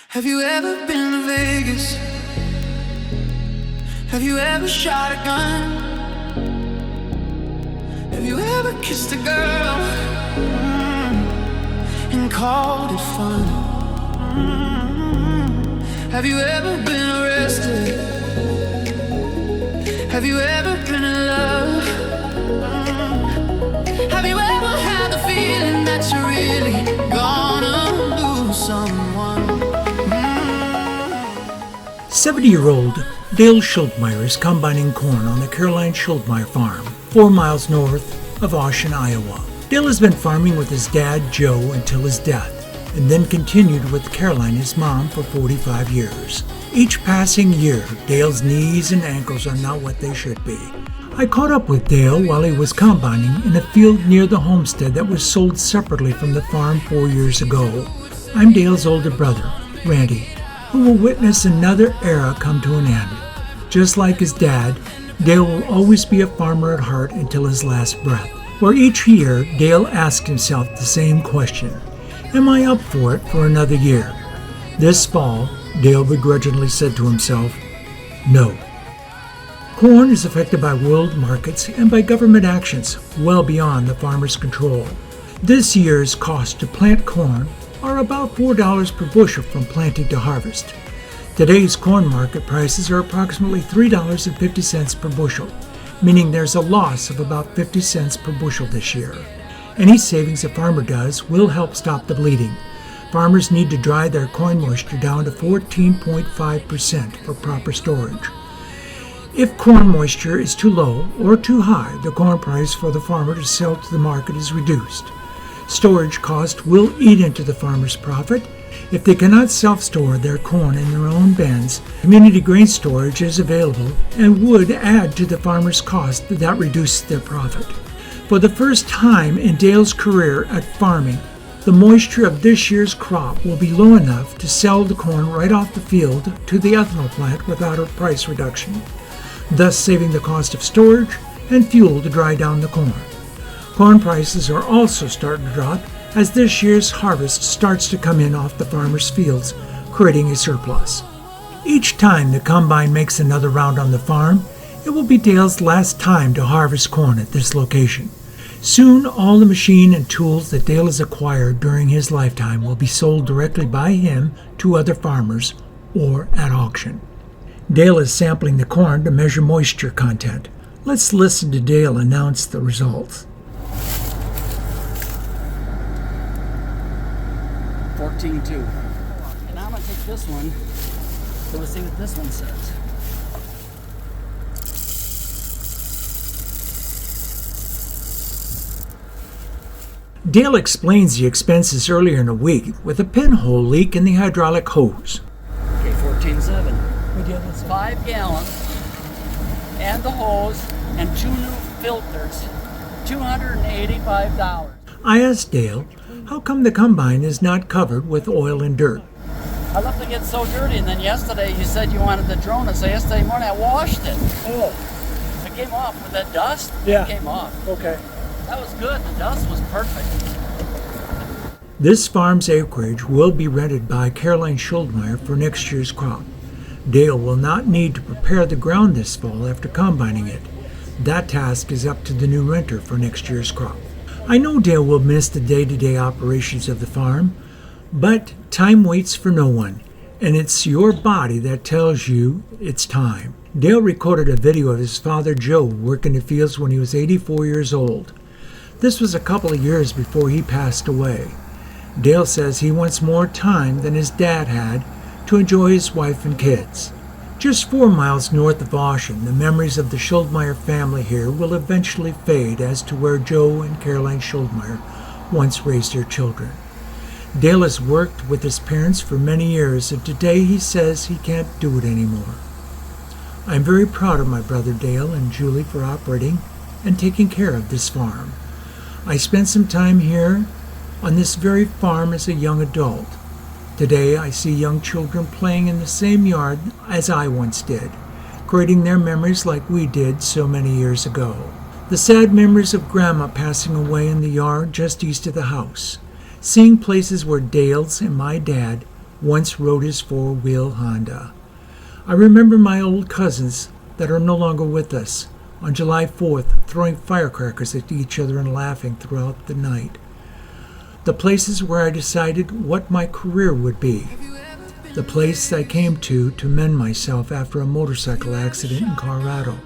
Have you ever been to Vegas? Have you ever shot a gun? Have you ever kissed a girl and called it fun? Have you ever been arrested? Have you ever been in love? Have you ever had the feeling that you're really gonna lose someone? 70-year-old Dale Schildmeyer is combining corn on the Caroline Schildmeyer farm, 4 miles north of Ossian, Iowa. Dale has been farming with his dad, Joe, until his death, and then continued with Caroline, his mom, for 45 years. Each passing year, Dale's knees and ankles are not what they should be. I caught up with Dale while he was combining in a field near the homestead that was sold separately from the farm 4 years ago. I'm Dale's older brother, Randy, who will witness another era come to an end. Just like his dad, Dale will always be a farmer at heart until his last breath. Where each year, Dale asked himself the same question: am I up for it for another year? This fall, Dale begrudgingly said to himself, no. Corn is affected by world markets and by government actions well beyond the farmer's control. This year's cost to plant corn are about $4 per bushel from planting to harvest. Today's corn market prices are approximately $3.50 per bushel, meaning there's a loss of about 50 cents per bushel this year. Any savings a farmer does will help stop the bleeding. Farmers need to dry their corn moisture down to 14.5% for proper storage. If corn moisture is too low or too high, the corn price for the farmer to sell to the market is reduced. Storage cost will eat into the farmer's profit. If they cannot self-store their corn in their own bins, community grain storage is available and would add to the farmer's cost that reduces their profit. For the first time in Dale's career at farming, the moisture of this year's crop will be low enough to sell the corn right off the field to the ethanol plant without a price reduction, thus saving the cost of storage and fuel to dry down the corn. Corn prices are also starting to drop as this year's harvest starts to come in off the farmers' fields, creating a surplus. Each time the combine makes another round on the farm, it will be Dale's last time to harvest corn at this location. Soon, all the machine and tools that Dale has acquired during his lifetime will be sold directly by him to other farmers or at auction. Dale is sampling the corn to measure moisture content. Let's listen to Dale announce the results. 14.2. And now I'm going to take this one, so we'll see what this one says. Dale explains the expenses earlier in the week with a pinhole leak in the hydraulic hose. Okay, 14.7. 5 gallons, and the hose, and 2 new filters, $285. I asked Dale, how come the combine is not covered with oil and dirt? I left it get so dirty, and then yesterday you said you wanted the drone, and so yesterday morning I washed it. Oh. It came off with that dust. Yeah. It came off. Okay. That was good. The dust was perfect. This farm's acreage will be rented by Caroline Schildmeyer for next year's crop. Dale will not need to prepare the ground this fall after combining it. That task is up to the new renter for next year's crop. I know Dale will miss the day-to-day operations of the farm, but time waits for no one, and it's your body that tells you it's time. Dale recorded a video of his father Joe working the fields when he was 84 years old. This was a couple of years before he passed away. Dale says he wants more time than his dad had to enjoy his wife and kids. Just 4 miles north of Ossian, the memories of the Schildmeyer family here will eventually fade as to where Joe and Caroline Schildmeyer once raised their children. Dale has worked with his parents for many years, and today he says he can't do it anymore. I'm very proud of my brother Dale and Julie for operating and taking care of this farm. I spent some time here on this very farm as a young adult. Today I see young children playing in the same yard as I once did, creating their memories like we did so many years ago. The sad memories of Grandma passing away in the yard just east of the house. Seeing places where Dale's and my dad once rode his four-wheel Honda. I remember my old cousins that are no longer with us on July 4th throwing firecrackers at each other and laughing throughout the night. The places where I decided what my career would be. The place I came to mend myself after a motorcycle accident in Colorado.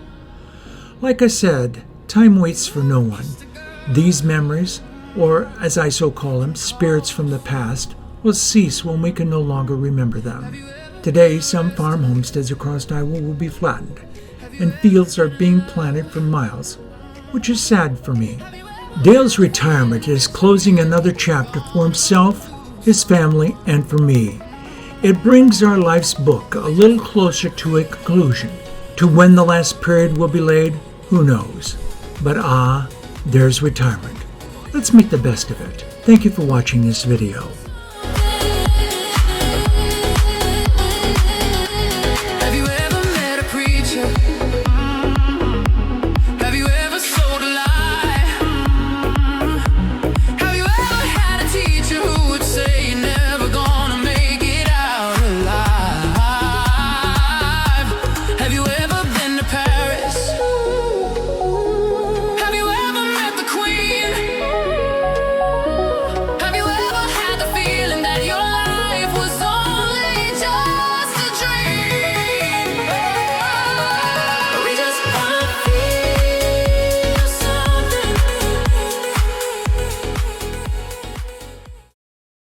Like I said, time waits for no one. These memories, or as I so call them, spirits from the past, will cease when we can no longer remember them. Today, some farm homesteads across Iowa will be flattened, and fields are being planted for miles, which is sad for me. Dale's retirement is closing another chapter for himself, his family, and for me. It brings our life's book a little closer to a conclusion. To when the last period will be laid, who knows? But there's retirement. Let's make the best of it. Thank you for watching this video.